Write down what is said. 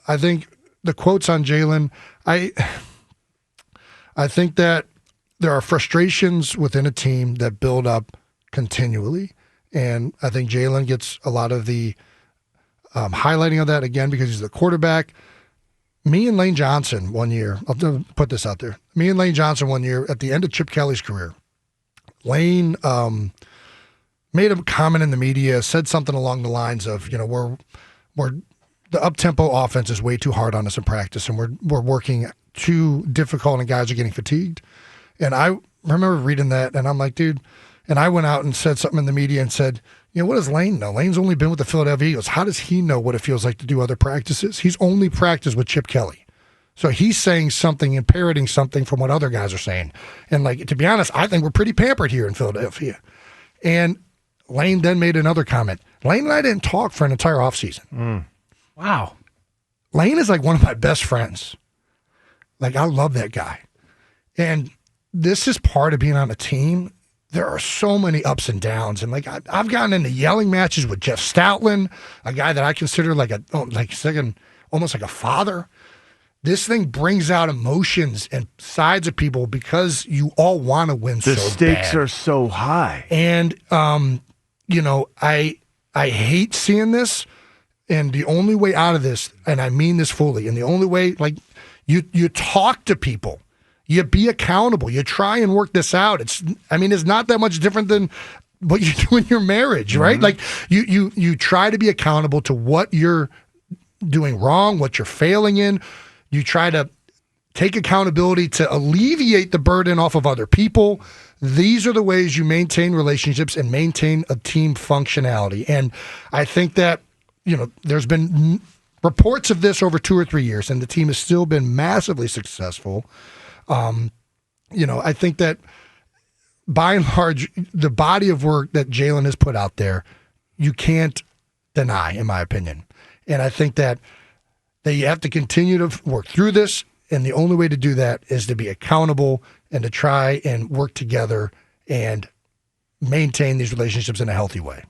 I think the quotes on Jalen, I think that there are frustrations within a team that build up continually. And I think Jalen gets a lot of the highlighting of that, again, because he's the quarterback. Me and Lane Johnson one year, I'll put this out there. Me and Lane Johnson one year at the end of Chip Kelly's career, Lane made a comment in the media, said something along the lines of, we're the up-tempo offense is way too hard on us in practice, and we're working too difficult, and guys are getting fatigued. And I remember reading that, and I'm like, dude, and I went out and said something in the media and said, what does Lane know? Lane's only been with the Philadelphia Eagles. How does he know what it feels like to do other practices? He's only practiced with Chip Kelly. So he's saying something and parroting something from what other guys are saying. And, to be honest, I think we're pretty pampered here in Philadelphia. And Lane then made another comment. Lane and I didn't talk for an entire offseason. Wow. Lane is one of my best friends. I love that guy. And this is part of being on a team. There are so many ups and downs. And I've gotten into yelling matches with Jeff Stoutland, a guy that I consider almost like a father. This thing brings out emotions and sides of people because you all want to win so bad. The stakes are so high. And, I hate seeing this. And the only way out of this, and I mean this fully, and the only way, you talk to people. You be accountable. You try and work this out. It's not that much different than what you do in your marriage, right? Mm-hmm. You try to be accountable to what you're doing wrong, what you're failing in. You try to take accountability to alleviate the burden off of other people. These are the ways you maintain relationships and maintain a team functionality. And I think that, there's been reports of this over 2 or 3 years, and the team has still been massively successful. I think that by and large, the body of work that Jalen has put out there, you can't deny, in my opinion. And I think that you have to continue to work through this, and the only way to do that is to be accountable and to try and work together and maintain these relationships in a healthy way.